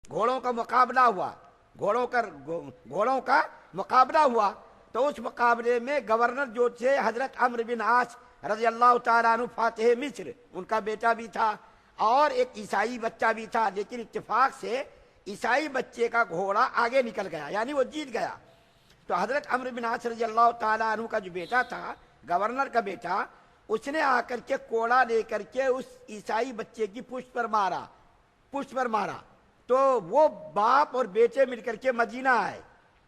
घोड़ों का मुकाबला हुआ, घोड़ों का मुकाबला हुआ। तो उस मुकाबले में गवर्नर जो थे हजरत अम्र बिन आस रज़ी अल्लाह ताला अन्हु फातिह मिस्र, उनका बेटा भी था और एक ईसाई बच्चा भी था। लेकिन इत्तेफाक से ईसाई बच्चे का घोड़ा आगे निकल गया, यानी वो जीत गया। तो हजरत अम्र बिन आस रज़ी अल्लाह ताला अन्हु का जो बेटा था, गवर्नर का बेटा, उसने आकर के कोड़ा लेकर के उस ईसाई बच्चे की पुष्ट पर मारा। तो वो बाप और बेटे मिलकर के मदीना आए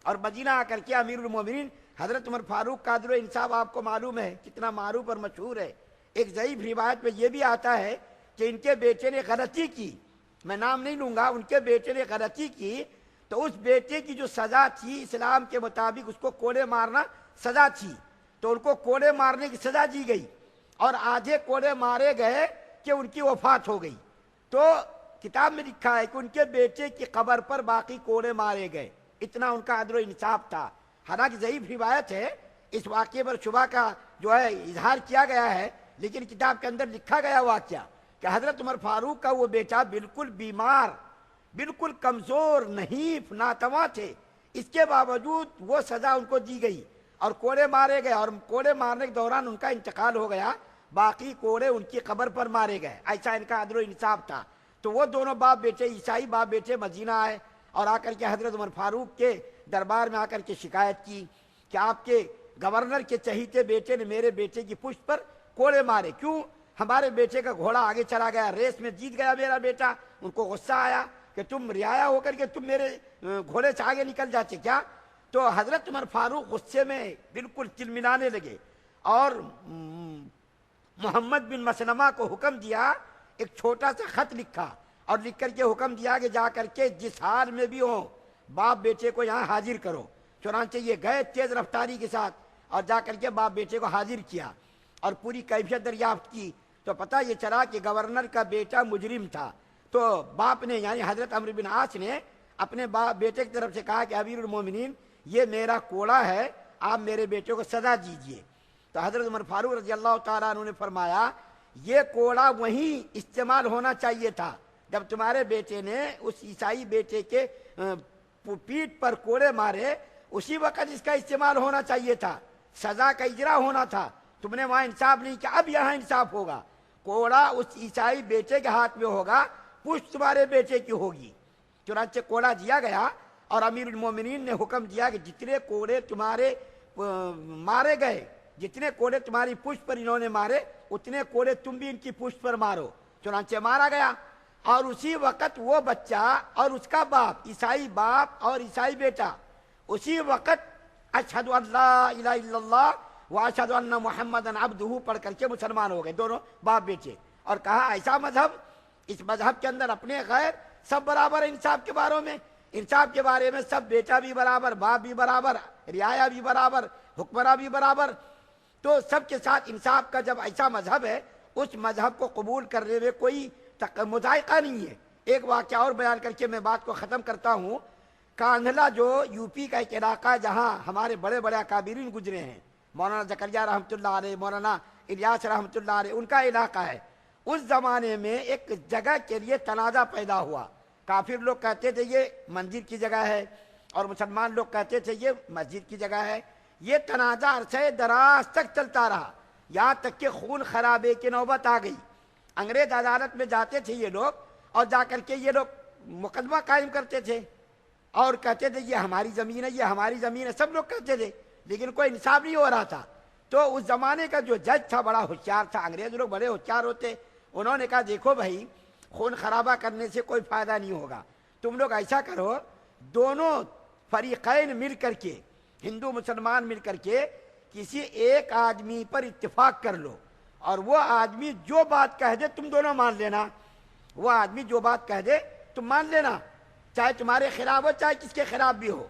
और मदीना आकर के अमीरुल मोमिनीन हजरत उमर फारूक कादिर इंसाफ, आपको मालूम है कितना मारूफ और मशहूर है। एक ज़ईफ रिवायत में ये भी आता है कि इनके बेटे ने गलती की, मैं नाम नहीं लूंगा, उनके बेटे ने गलती की तो उस बेटे की जो सज़ा थी इस्लाम के मुताबिक उसको कोड़े मारना सज़ा थी, तो उनको कोड़े मारने की सज़ा दी गई और आधे कोड़े मारे गए कि उनकी वफात हो गई। तो किताब में लिखा है कि उनके बेटे की कब्र पर बाकी कोड़े मारे गए, इतना उनका अदल इंसाफ था। हालांकि ज़ईफ रिवायत है, इस वाक़े पर शुबा का जो है इजहार किया गया है, लेकिन किताब के अंदर लिखा गया वाक़या कि हज़रत उमर फारूक का वो बेटा बिल्कुल बीमार, बिल्कुल कमज़ोर, नहीफ, नातवा थे, इसके बावजूद वो सज़ा उनको दी गई और कोड़े मारे गए और कोड़े मारने के दौरान उनका इंतकाल हो गया, बाकी कोड़े उनकी कब्र पर मारे गए। ऐसा इनका अदल इंसाफ था। तो वो दोनों बाप बेटे, ईसाई बाप बेटे मदीना आए और आकर के हजरत उमर फारूक के दरबार में आकर के शिकायत की कि आपके गवर्नर के चहीते बेटे ने मेरे बेटे की पुष्ट पर कोड़े मारे, क्यों? हमारे बेटे का घोड़ा आगे चला गया, रेस में जीत गया मेरा बेटा। उनको गुस्सा आया कि तुम रियाया होकर के तुम मेरे घोड़े से आगे निकल जाते क्या? तो हजरत उमर फारूक गुस्से में बिल्कुल चिलमिलाने लगे और मोहम्मद बिन मसलमा को हुक्म दिया, एक छोटा सा खत लिखा और लिख करके हुक्म दिया कि जा करके जिस हाल में भी हो बाप बेटे को यहाँ हाजिर करो। चुनांचे ये गए तेज रफ्तारी के साथ और जा करके बाप बेटे को हाजिर किया और पूरी कैफियत दरियाफ्त की। तो पता ये चला कि गवर्नर का बेटा मुजरिम था। तो बाप ने यानी हजरत अम्र बिन आस ने अपने बाप बेटे की तरफ से कहा कि अमीरुल मोमिनीन ये मेरा कोड़ा है, आप मेरे बेटे को सजा दीजिए। तो हजरत उमर फारूक रज़ी अल्लाह ताला अन्हु ने फरमाया ये कोड़ा वहीं इस्तेमाल होना चाहिए था जब तुम्हारे बेटे ने उस ईसाई बेटे के पीठ पर कोड़े मारे, उसी वक्त इसका इस्तेमाल होना चाहिए था, सजा का इजरा होना था। तुमने वहां इंसाफ नहीं किया, अब यहाँ इंसाफ होगा। कोड़ा उस ईसाई बेटे के हाथ में होगा, पुष्ट तुम्हारे बेटे की होगी। चुनांचे कोड़ा दिया गया और अमीरुल मोमिनीन ने हुक्म दिया कि जितने कोड़े तुम्हारे मारे गए, जितने कोड़े तुम्हारी पुष्ट पर इन्होंने मारे, उतने कोड़े तुम भी इनकी पुष्ट पर मारो। चुनांचे मारा गया और उसी वक्त वो बच्चा और उसका बाप, ईसाई बाप और ईसाई बेटा, उसी वक्त अशहदु अल्ला इलाहा इल्लल्लाह व अशहदु अन्ना मुहम्मदन अब्दुहु पढ़ करके मुसलमान हो गए दोनों बाप बेटे। और कहा ऐसा मजहब, इस मजहब के अंदर अपने गैर सब बराबर है। इंसाफ के बारे में, इंसाफ के बारे में सब, बेटा भी बराबर, बाप भी बराबर, रियाया भी बराबर, हुक्मरान भी बराबर। तो सबके साथ इंसाफ का जब ऐसा मजहब है, उस मजहब को कबूल करने में कोई मुजायका नहीं है। एक वाक़या और बयान करके मैं बात को ख़त्म करता हूँ। कांधला जो यूपी का एक इलाका है जहाँ हमारे बड़े बड़े अकाबिरीन गुजरे हैं, मौलाना ज़करिया रहमतुल्लाह अलैह, मौलाना इलियास रहमतुल्लाह अलैह, उनका इलाका है। उस ज़माने में एक जगह के लिए तनाज़ा पैदा हुआ। काफिर लोग कहते थे ये मंदिर की जगह है और मुसलमान लोग कहते थे ये मस्जिद की जगह है। ये तनाज़ा अरसे दराज तक चलता रहा, यहाँ तक कि खून खराबे की नौबत आ गई। अंग्रेज अदालत में जाते थे ये लोग और जाकर के ये लोग मुकदमा कायम करते थे और कहते थे ये हमारी ज़मीन है, ये हमारी ज़मीन है, सब लोग कहते थे, लेकिन कोई इंसाफ नहीं हो रहा था। तो उस ज़माने का जो जज था बड़ा होशियार था, अंग्रेज लोग बड़े होशियार होते, उन्होंने कहा देखो भाई खून खराबा करने से कोई फ़ायदा नहीं होगा, तुम लोग ऐसा करो, दोनों फरीक़ैन मिल करके, हिंदू मुसलमान मिल करके किसी एक आदमी पर इत्तेफाक कर लो और वो आदमी जो बात कह दे तुम दोनों मान लेना। वो आदमी जो बात कह दे तुम मान लेना, चाहे तुम्हारे खिलाफ हो चाहे किसके खिलाफ भी हो,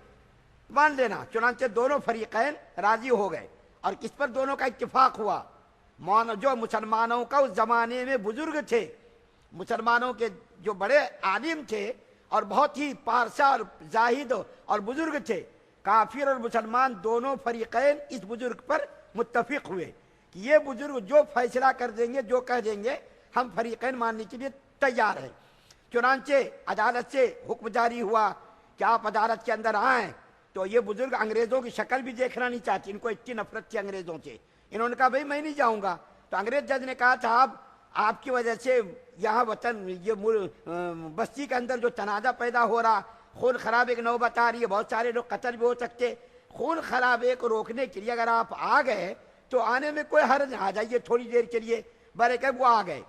मान लेना। चुनांचे दोनों फरीक़ैन राजी हो गए और किस पर दोनों का इत्तेफाक हुआ? जो मुसलमानों का उस ज़माने में बुजुर्ग थे, मुसलमानों के जो बड़े आलिम थे और बहुत ही पारसा और जाहिद और बुजुर्ग थे, काफिर और मुसलमान दोनों फरीक़ैन इस बुजुर्ग पर मुत्तफिक हुए कि ये बुजुर्ग जो फैसला कर देंगे, जो कह देंगे, हम फरीक़ैन मानने के लिए तैयार हैं। چنانچہ عدالت سے حکم جاری ہوا کہ آپ عدالت کے اندر آئیں، تو یہ بزرگ انگریزوں کی شکل بھی دیکھنا نہیں چاہتی، ان کو اتنی نفرت تھی انگریزوں سے۔ انہوں نے کہا بھئی میں نہیں جاؤں گا، تو انگریز جج نے کہا صاحب آپ کی وجہ سے یہاں وطن یہ بستی کے اندر جو تنازع پیدا ہو رہا، خون خرابے کی نوبت آ رہی ہے، بہت سارے لوگ قتل بھی ہو سکتے، خون خرابے کو روکنے کے لیے اگر آپ آ گئے تو آنے میں کوئی حرج نہیں، آ جائیے تھوڑی دیر کے لیے۔ برکت وہ آ گئے۔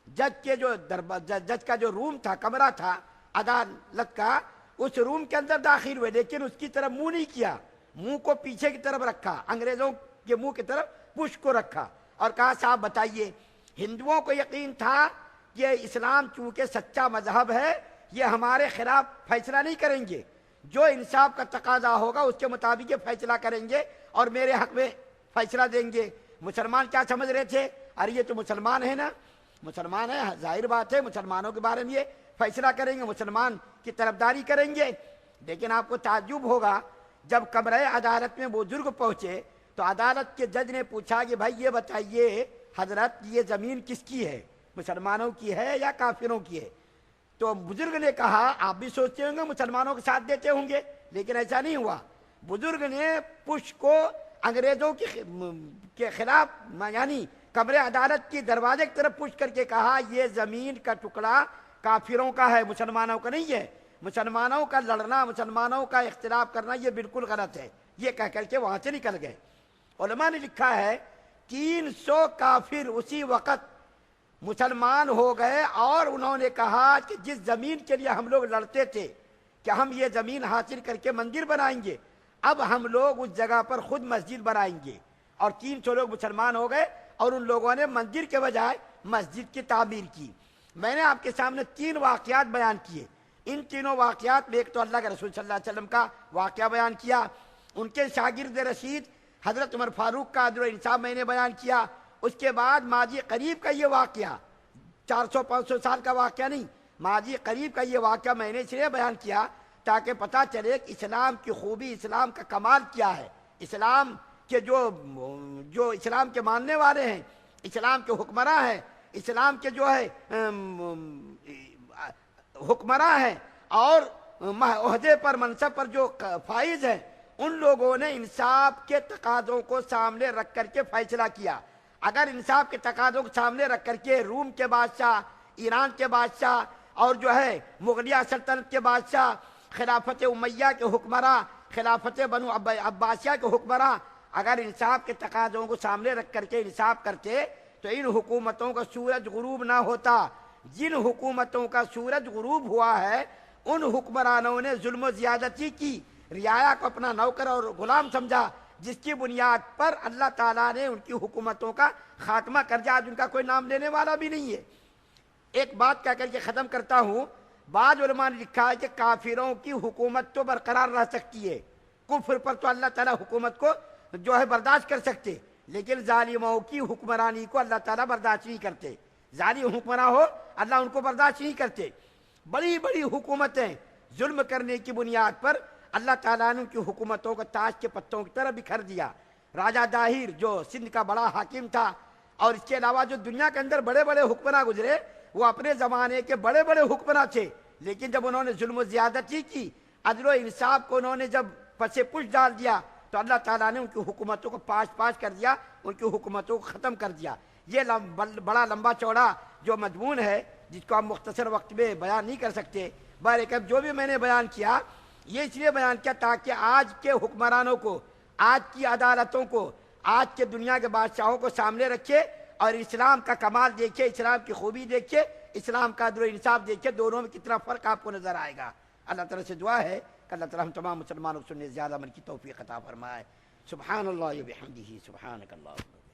جج کا جو روم تھا، کمرہ تھا عدالت کا، اس روم کے اندر داخل ہوئے، لیکن اس کی طرف منہ نہیں کیا، منہ کو پیچھے کی طرف رکھا، انگریزوں کے منہ کی طرف پشت کو رکھا، اور کہا صاحب بتائیے، ہندوؤں کو یقین تھا کہ اسلام چونکہ سچا مذہب ہے، یہ ہمارے خلاف فیصلہ نہیں کریں گے، جو انصاف کا تقاضا ہوگا اس کے مطابق یہ فیصلہ کریں گے اور میرے حق میں فیصلہ دیں گے۔ مسلمان کیا سمجھ رہے تھے؟ ارے یہ تو مسلمان ہے نا، مسلمان ہے، ظاہر بات ہے مسلمانوں کے بارے میں یہ فیصلہ کریں گے، مسلمان کی طرفداری کریں گے۔ لیکن آپ کو تعجب ہوگا، جب کمرہ عدالت میں بزرگ پہنچے تو عدالت کے جج نے پوچھا کہ بھائی یہ بتائیے حضرت، یہ زمین کس کی ہے، مسلمانوں کی ہے یا کافروں کی ہے؟ تو بزرگ نے کہا آپ بھی سوچتے ہوں گے مسلمانوں کے ساتھ دیتے ہوں گے، لیکن ایسا نہیں ہوا۔ بزرگ نے پشت کو انگریزوں کے خلاف، یعنی کمرے عدالت کی دروازے کی طرف پشت کر کے کہا یہ زمین کا ٹکڑا کافروں کا ہے، مسلمانوں کا نہیں ہے، مسلمانوں کا لڑنا، مسلمانوں کا اختلاف کرنا یہ بالکل غلط ہے، یہ کہہ کر کے وہاں سے نکل گئے۔ علماء نے لکھا ہے 300 کافر اسی وقت مسلمان ہو گئے، اور انہوں نے کہا کہ جس زمین کے لیے ہم لوگ لڑتے تھے کہ ہم یہ زمین حاصل کر کے مندر بنائیں گے، اب ہم لوگ اس جگہ پر خود مسجد بنائیں گے، اور 300 لوگ مسلمان ہو گئے اور ان لوگوں نے مندر کے بجائے مسجد کی تعمیر کی۔ میں نے آپ کے سامنے 3 واقعات بیان کیے، ان تینوں واقعات میں ایک تو اللہ کے رسول صلی اللہ علیہ وسلم کا واقعہ بیان کیا، ان کے شاگرد رشید حضرت عمر فاروق کا عدل و انصاف میں نے بیان کیا، اس کے بعد ماضی قریب کا یہ واقعہ، 400-500 سال کا واقعہ نہیں، ماضی قریب کا یہ واقعہ میں نے اس لیے بیان کیا تاکہ پتہ چلے کہ اسلام کی خوبی، اسلام کا کمال کیا ہے۔ اسلام کے جو اسلام کے ماننے والے ہیں، اسلام کے حکمراں ہیں، اسلام کے جو ہے حکمراں ہیں اور عہدے پر منصب پر جو فائز ہیں، ان لوگوں نے انصاف کے تقاضوں کو سامنے رکھ کر کے فیصلہ کیا۔ اگر انصاف کے تقاضوں کو سامنے رکھ کر کے روم کے بادشاہ، ایران کے بادشاہ اور جو ہے مغلیہ سلطنت کے بادشاہ، خلافت امیہ کے حکمراں، خلافت بنو عباسیہ کے حکمراں اگر انصاف کے تقاضوں کو سامنے رکھ کر کے انصاف کرتے تو ان حکومتوں کا سورج غروب نہ ہوتا۔ جن حکومتوں کا سورج غروب ہوا ہے ان حکمرانوں نے ظلم و زیادتی کی، رعایا کو اپنا نوکر اور غلام سمجھا، جس کی بنیاد پر اللہ تعالیٰ نے ان کی حکومتوں کا خاتمہ کر دیا، آج ان کا کوئی نام لینے والا بھی نہیں ہے۔ ایک بات کہہ کر کے ختم کرتا ہوں، بعض علماء نے لکھا ہے کہ کافروں کی حکومت تو برقرار رہ سکتی ہے، کفر پر تو اللہ تعالیٰ حکومت کو جو ہے برداشت کر سکتے، لیکن ظالموں کی حکمرانی کو اللہ تعالیٰ برداشت نہیں کرتے۔ ظالم حکمراں ہو اللہ ان کو برداشت نہیں کرتے۔ بڑی بڑی حکومتیں ظلم کرنے کی بنیاد پر اللہ تعالیٰ نے ان کی حکومتوں کو تاش کے پتوں کی طرح بکھر دیا۔ راجہ داہر جو سندھ کا بڑا حاکم تھا، اور اس کے علاوہ جو دنیا کے اندر بڑے بڑے حکمراں گزرے، وہ اپنے زمانے کے بڑے بڑے حکمراں تھے، لیکن جب انہوں نے ظلم و زیادتی کی، عدل و انصاف کو انہوں نے جب پس پش ڈال دیا تو اللہ تعالیٰ نے ان کی حکومتوں کو پاش کر دیا، ان کی حکومتوں کو ختم کر دیا۔ یہ بڑا لمبا چوڑا جو مضمون ہے جس کو ہم مختصر وقت میں بیان نہیں کر سکتے، بہرکیف جو بھی میں نے بیان کیا یہ اس لیے بیان کیا تاکہ آج کے حکمرانوں کو، آج کی عدالتوں کو، آج کے دنیا کے بادشاہوں کو سامنے رکھے اور اسلام کا کمال دیکھے، اسلام کی خوبی دیکھے، اسلام کا عدل و انصاف دیکھے، دونوں میں کتنا فرق آپ کو نظر آئے گا۔ اللہ تعالیٰ سے دعا ہے کہ اللہ تعالیٰ ہم تمام مسلمانوں کو سننے زیادہ عمل کی توفیق عطا فرمائے۔ سبحان اللہ و بحمدہ، سبحانک اللہم۔